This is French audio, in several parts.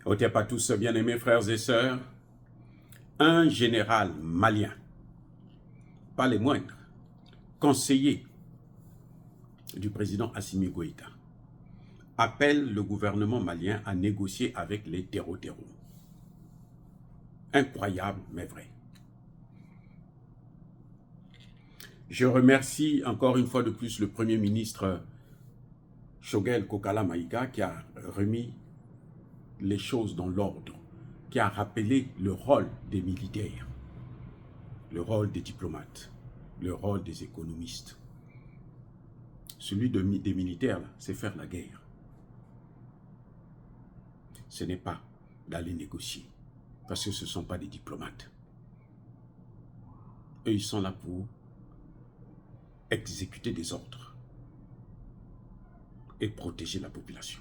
Otep à tous, bien-aimés frères et sœurs, un général malien, pas les moindres, conseiller du président Assimi Goïta, appelle le gouvernement malien à négocier avec les terreaux. Incroyable, mais vrai. Je remercie encore une fois de plus le Premier ministre Choguel Kokala Maïga qui a remis les choses dans l'ordre, qui a rappelé le rôle des militaires, le rôle des diplomates, le rôle des économistes. Celui des militaires, c'est faire la guerre. Ce n'est pas d'aller négocier, parce que ce ne sont pas des diplomates. Eux, ils sont là pour exécuter des ordres et protéger la population.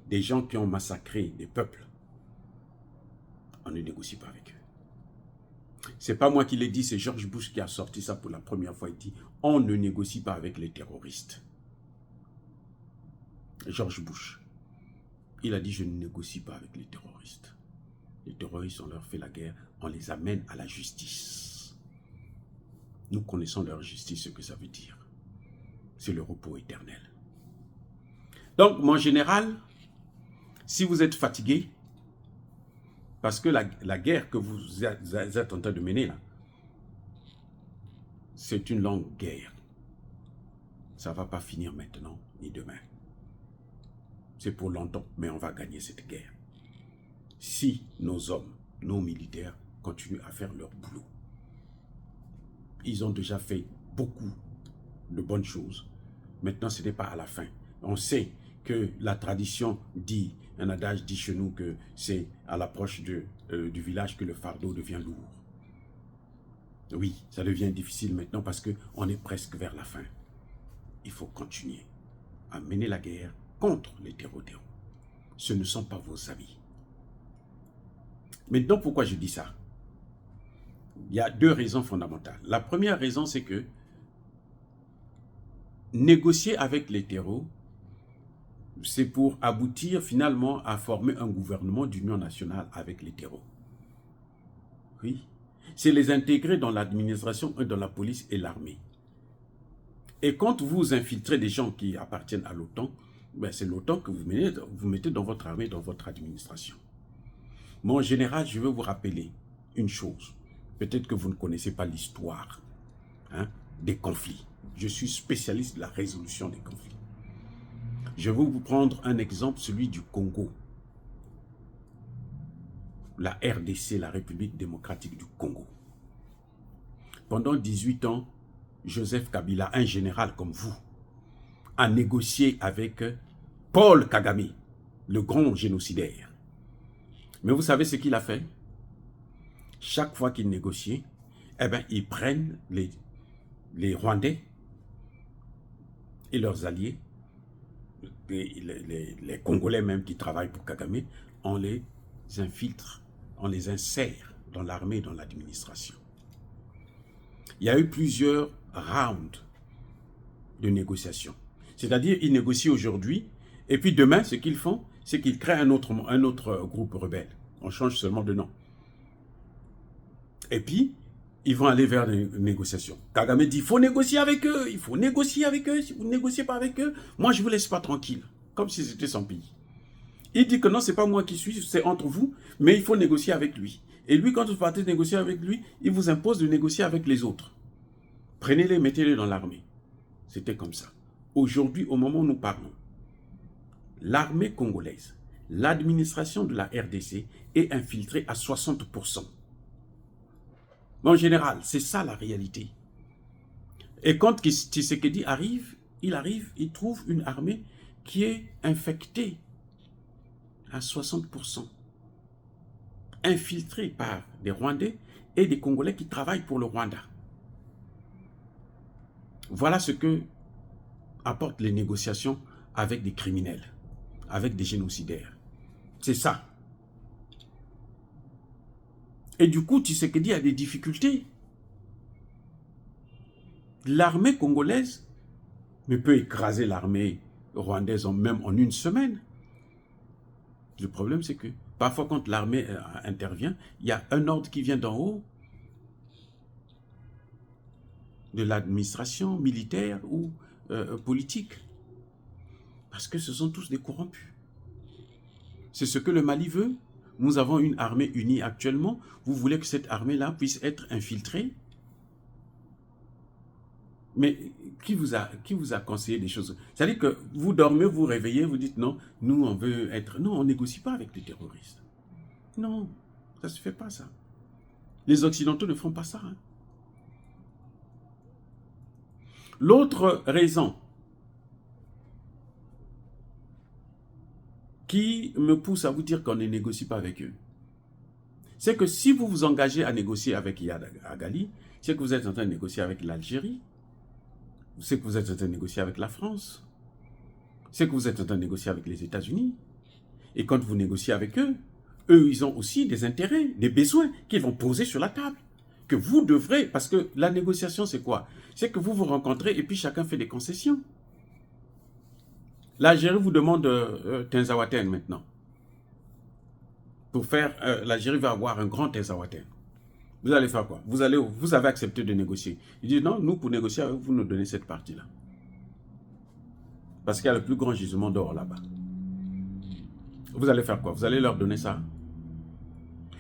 Des gens qui ont massacré des peuples, on ne négocie pas avec eux. C'est pas moi qui l'ai dit, c'est George Bush qui a sorti ça pour la première fois. Il dit, on ne négocie pas avec les terroristes. George Bush, il a dit, je ne négocie pas avec les terroristes. Les terroristes, on leur fait la guerre, on les amène à la justice. Nous connaissons leur justice, ce que ça veut dire. C'est le repos éternel. Donc, mon général, si vous êtes fatigué, parce que la guerre que vous êtes en train de mener là, c'est une longue guerre. Ça ne va pas finir maintenant, ni demain. C'est pour longtemps, mais on va gagner cette guerre. Si nos hommes, nos militaires, continuent à faire leur boulot. Ils ont déjà fait beaucoup de bonnes choses. Maintenant, ce n'est pas à la fin. On sait que la tradition dit, un adage dit chez nous que c'est à l'approche du village que le fardeau devient lourd. Oui, ça devient difficile maintenant parce qu'on est presque vers la fin. Il faut continuer à mener la guerre contre les terreaux. Ce ne sont pas vos amis. Maintenant, pourquoi je dis ça? Il y a deux raisons fondamentales. La première raison, c'est que négocier avec les terreaux, c'est pour aboutir finalement à former un gouvernement d'union nationale avec les terreaux. Oui. C'est les intégrer dans l'administration, dans la police et l'armée. Et quand vous infiltrez des gens qui appartiennent à l'OTAN, ben c'est l'OTAN que vous mettez dans votre armée, dans votre administration. Mon général, je veux vous rappeler une chose. Peut-être que vous ne connaissez pas l'histoire des conflits. Je suis spécialiste de la résolution des conflits. Je vais vous prendre un exemple, celui du Congo. La RDC, la République démocratique du Congo. Pendant 18 ans, Joseph Kabila, un général comme vous, a négocié avec Paul Kagame, le grand génocidaire. Mais vous savez ce qu'il a fait? Chaque fois qu'il négociait, eh ben, ils prennent les Rwandais et leurs alliés, les Congolais même qui travaillent pour Kagame, on les infiltre, on les insère dans l'armée et dans l'administration. Il y a eu plusieurs rounds de négociations. C'est-à-dire, ils négocient aujourd'hui, et puis demain, ce qu'ils font, c'est qu'ils créent un autre groupe rebelle. On change seulement de nom. Et puis, ils vont aller vers les négociations. Kagame dit, il faut négocier avec eux, il faut négocier avec eux. Si vous ne négociez pas avec eux, moi, je ne vous laisse pas tranquille. Comme si c'était son pays. Il dit que non, ce n'est pas moi qui suis, c'est entre vous, mais il faut négocier avec lui. Et lui, quand vous partez négocier avec lui, il vous impose de négocier avec les autres. Prenez-les, mettez-les dans l'armée. C'était comme ça. Aujourd'hui, au moment où nous parlons, l'armée congolaise, l'administration de la RDC est infiltrée à 60%. Mon général, c'est ça la réalité. Et quand Tshisekedi arrive, il trouve une armée qui est infectée à 60%. Infiltrée par des Rwandais et des Congolais qui travaillent pour le Rwanda. Voilà ce que apportent les négociations avec des criminels, avec des génocidaires. C'est ça. Et du coup, Tshisekedi a des difficultés. L'armée congolaise ne peut écraser l'armée rwandaise même en une semaine. Le problème, c'est que Parfois, quand l'armée intervient, il y a un ordre qui vient d'en haut, de l'administration militaire ou politique. Parce que ce sont tous des corrompus. C'est ce que le Mali veut. Nous avons une armée unie actuellement. Vous voulez que cette armée-là puisse être infiltrée? Mais qui vous a conseillé des choses? C'est-à-dire que vous dormez, vous réveillez, vous dites non, nous on veut être... Non, on ne négocie pas avec les terroristes. Non, ça ne se fait pas ça. Les Occidentaux ne font pas ça. Hein. L'autre raison qui me pousse à vous dire qu'on ne négocie pas avec eux, c'est que si vous vous engagez à négocier avec Iyad Agali, c'est que vous êtes en train de négocier avec l'Algérie, c'est que vous êtes en train de négocier avec la France, c'est que vous êtes en train de négocier avec les États-Unis. Et quand vous négociez avec eux, eux, ils ont aussi des intérêts, des besoins qu'ils vont poser sur la table. Que vous devrez, parce que la négociation, c'est quoi? C'est que vous vous rencontrez et puis chacun fait des concessions. L'Algérie vous demande Tinzaouaten maintenant. Pour faire, l'Algérie va avoir un grand Tinzaouaten. Vous allez faire quoi? Vous avez accepté de négocier. Il dit non, nous pour négocier avec vous, nous donnez cette partie-là. Parce qu'il y a le plus grand gisement d'or là-bas. Vous allez faire quoi? Vous allez leur donner ça?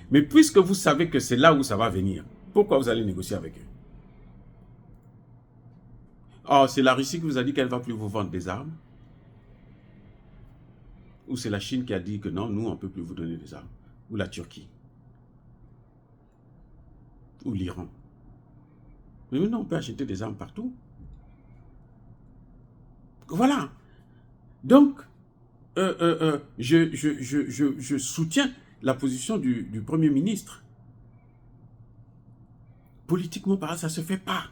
Mais puisque vous savez que c'est là où ça va venir, pourquoi vous allez négocier avec eux? Oh, c'est la Russie qui vous a dit qu'elle ne va plus vous vendre des armes? Ou c'est la Chine qui a dit que non, nous, on ne peut plus vous donner des armes? Ou la Turquie? Ou l'Iran? Mais non, on peut acheter des armes partout. Voilà. Donc, je soutiens la position du Premier ministre. Politiquement parlant, ça ne se fait pas.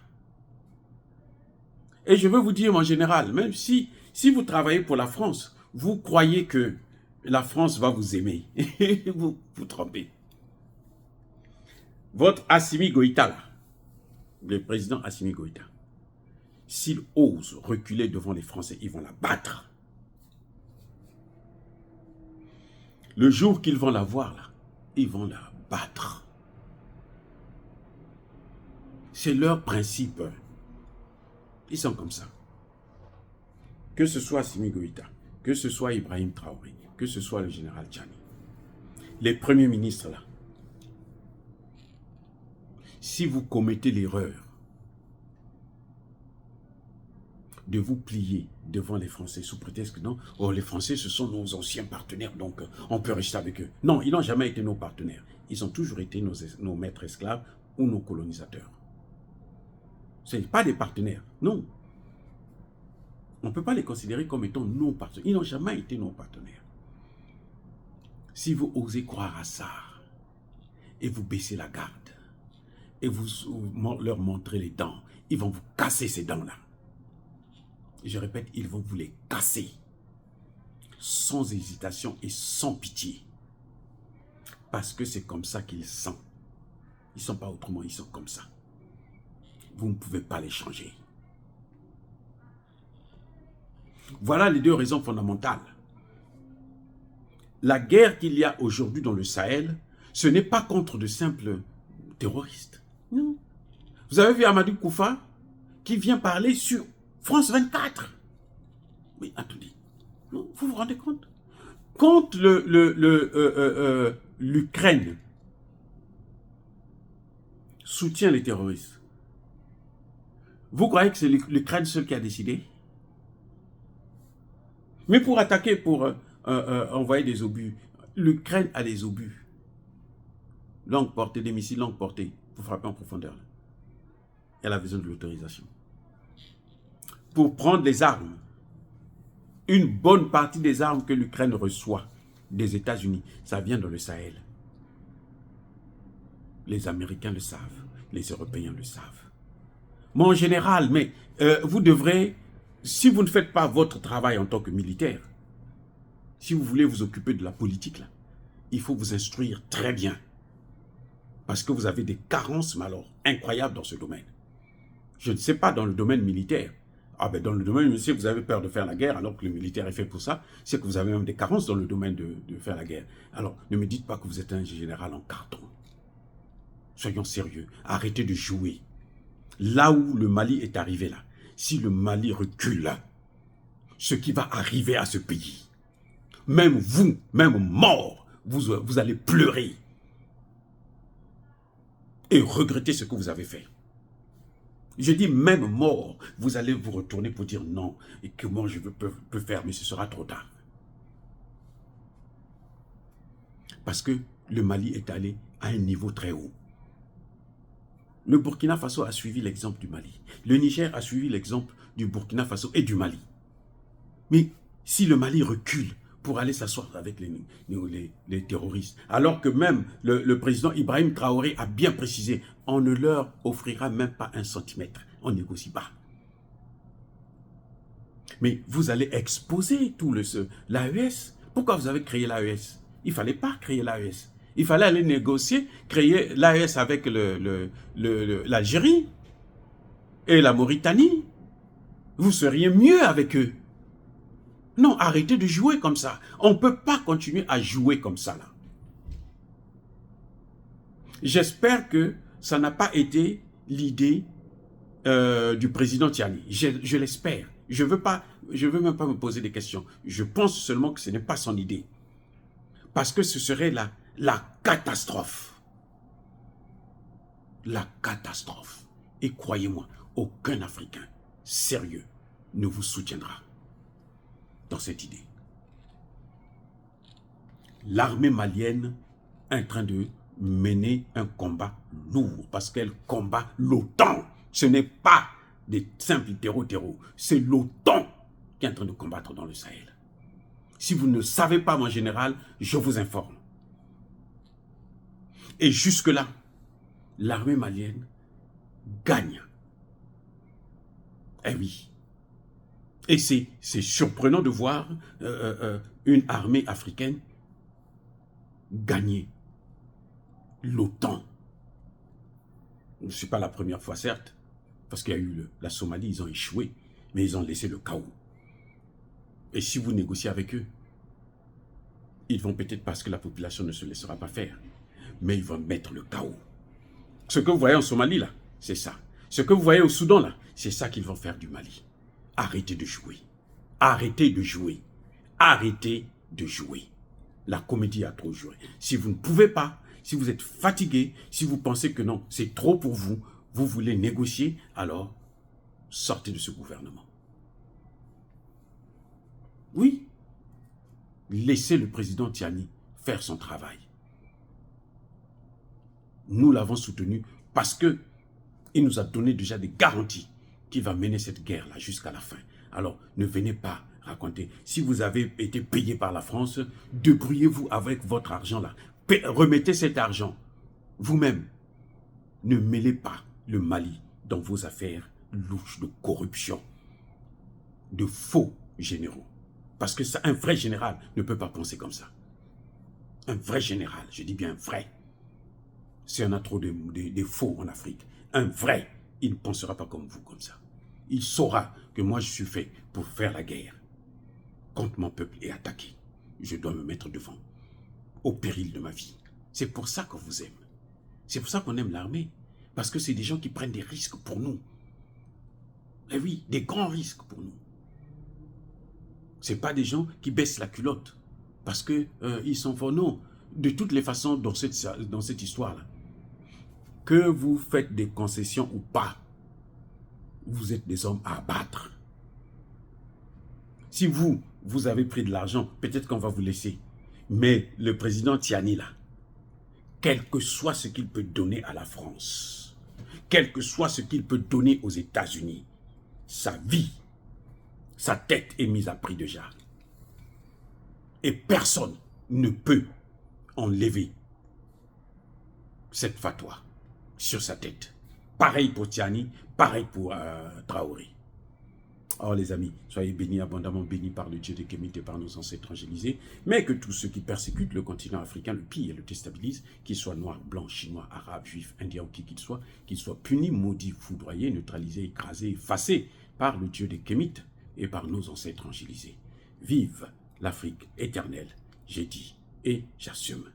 Et je veux vous dire en général, même si vous travaillez pour la France, vous croyez que la France va vous aimer. vous vous trompez. Votre Assimi Goïta, là, le président Assimi Goïta, s'il ose reculer devant les Français, ils vont la battre. Le jour qu'ils vont la voir, là, ils vont la battre. C'est leur principe. Ils sont comme ça. Que ce soit Assimi Goïta, que ce soit Ibrahim Traoré, que ce soit le général Tchani, les premiers ministres là, si vous commettez l'erreur de vous plier devant les Français sous prétexte que non, oh, les Français ce sont nos anciens partenaires, donc on peut rester avec eux. Non, ils n'ont jamais été nos partenaires. Ils ont toujours été nos maîtres esclaves ou nos colonisateurs. Ce n'est pas des partenaires, non. On ne peut pas les considérer comme étant nos partenaires. Ils n'ont jamais été nos partenaires. Si vous osez croire à ça, et vous baissez la garde, et vous leur montrez les dents, ils vont vous casser ces dents-là. Je répète, ils vont vous les casser. Sans hésitation et sans pitié. Parce que c'est comme ça qu'ils sont. Ils ne sont pas autrement, ils sont comme ça. Vous ne pouvez pas les changer. Voilà les deux raisons fondamentales. La guerre qu'il y a aujourd'hui dans le Sahel, ce n'est pas contre de simples terroristes. Non. Vous avez vu Amadou Koufa qui vient parler sur France 24. Mais attendez, non, vous vous rendez compte? Quand l'Ukraine soutient les terroristes, vous croyez que c'est l'Ukraine seule qui a décidé? Mais pour attaquer, pour envoyer des obus, l'Ukraine a des obus. Longue portée, des missiles longue portée, pour frapper en profondeur. Elle a besoin de l'autorisation. Pour prendre les armes, une bonne partie des armes que l'Ukraine reçoit des États-Unis, ça vient dans le Sahel. Les Américains le savent, les Européens le savent. Mais en général, vous devrez, si vous ne faites pas votre travail en tant que militaire, si vous voulez vous occuper de la politique, là, il faut vous instruire très bien. Parce que vous avez des carences, mais alors, incroyables dans ce domaine. Je ne sais pas dans le domaine militaire. Ah ben dans le domaine, monsieur, vous avez peur de faire la guerre alors que le militaire est fait pour ça. C'est que vous avez même des carences dans le domaine de faire la guerre. Alors, ne me dites pas que vous êtes un général en carton. Soyons sérieux. Arrêtez de jouer. Là où le Mali est arrivé là, si le Mali recule, ce qui va arriver à ce pays, même vous, même mort, vous allez pleurer et regretter ce que vous avez fait. Je dis même mort, vous allez vous retourner pour dire non, et comment je peux faire, mais ce sera trop tard. Parce que le Mali est allé à un niveau très haut. Le Burkina Faso a suivi l'exemple du Mali. Le Niger a suivi l'exemple du Burkina Faso et du Mali. Mais si le Mali recule pour aller s'asseoir avec les terroristes, alors que même le président Ibrahim Traoré a bien précisé, on ne leur offrira même pas 1 centimètre, on ne négocie pas. Mais vous allez exposer tout l'AES. Pourquoi vous avez créé l'AES? Il ne fallait pas créer l'AES. Il fallait aller négocier, créer l'AES avec l'Algérie et la Mauritanie. Vous seriez mieux avec eux. Non, arrêtez de jouer comme ça. On ne peut pas continuer à jouer comme ça là. J'espère que ça n'a pas été l'idée du président Tiani. Je l'espère. Je veux même pas me poser des questions. Je pense seulement que ce n'est pas son idée. Parce que ce serait la catastrophe. La catastrophe. Et croyez-moi, aucun Africain sérieux ne vous soutiendra dans cette idée. L'armée malienne est en train de mener un combat lourd parce qu'elle combat l'OTAN. Ce n'est pas des simples terreaux. C'est l'OTAN qui est en train de combattre dans le Sahel. Si vous ne savez pas, mon général, je vous informe. Et jusque-là, l'armée malienne gagne. Eh oui. Et c'est surprenant de voir une armée africaine gagner l'OTAN. Ce n'est pas la première fois, certes, parce qu'il y a eu la Somalie, ils ont échoué, mais ils ont laissé le chaos. Et si vous négociez avec eux, ils vont peut-être parce que la population ne se laissera pas faire, mais ils vont mettre le chaos. Ce que vous voyez en Somalie, là, c'est ça. Ce que vous voyez au Soudan, là, c'est ça qu'ils vont faire du Mali. Arrêtez de jouer. Arrêtez de jouer. Arrêtez de jouer. La comédie a trop joué. Si vous ne pouvez pas, si vous êtes fatigué, si vous pensez que non, c'est trop pour vous, vous voulez négocier, alors sortez de ce gouvernement. Oui. Laissez le président Tiani faire son travail. Nous l'avons soutenu parce qu'il nous a donné déjà des garanties qu'il va mener cette guerre-là jusqu'à la fin. Alors, ne venez pas raconter. Si vous avez été payé par la France, débrouillez-vous avec votre argent-là. Remettez cet argent vous-même. Ne mêlez pas le Mali dans vos affaires louches de corruption, de faux généraux. Parce que un vrai général ne peut pas penser comme ça. Un vrai général, je dis bien vrai. S'il y en a trop de faux en Afrique, un vrai, il ne pensera pas comme vous, comme ça. Il saura que moi je suis fait pour faire la guerre contre mon peuple et attaquer. Je dois me mettre devant, au péril de ma vie. C'est pour ça qu'on vous aime. C'est pour ça qu'on aime l'armée. Parce que c'est des gens qui prennent des risques pour nous. Et oui, des grands risques pour nous. Ce n'est pas des gens qui baissent la culotte parce qu'ils sont forts. Non, de toutes les façons dans cette histoire-là, que vous faites des concessions ou pas, vous êtes des hommes à abattre. Si vous avez pris de l'argent, peut-être qu'on va vous laisser. Mais le président Tiani, là, quel que soit ce qu'il peut donner à la France, quel que soit ce qu'il peut donner aux États-Unis, sa vie, sa tête est mise à prix déjà. Et personne ne peut enlever cette fatwa sur sa tête. Pareil pour Tiani, pareil pour Traoré. Alors les amis, soyez bénis, abondamment bénis par le Dieu de Kémite et par nos ancêtres angélisés, mais que tous ceux qui persécutent le continent africain, le pillent et le déstabilisent, qu'ils soient noirs, blancs, chinois, arabes, juifs, indiens ou qui qu'ils soient punis, maudits, foudroyés, neutralisés, écrasés, effacés par le Dieu des Kémites et par nos ancêtres angilisés. Vive l'Afrique éternelle, j'ai dit et j'assume.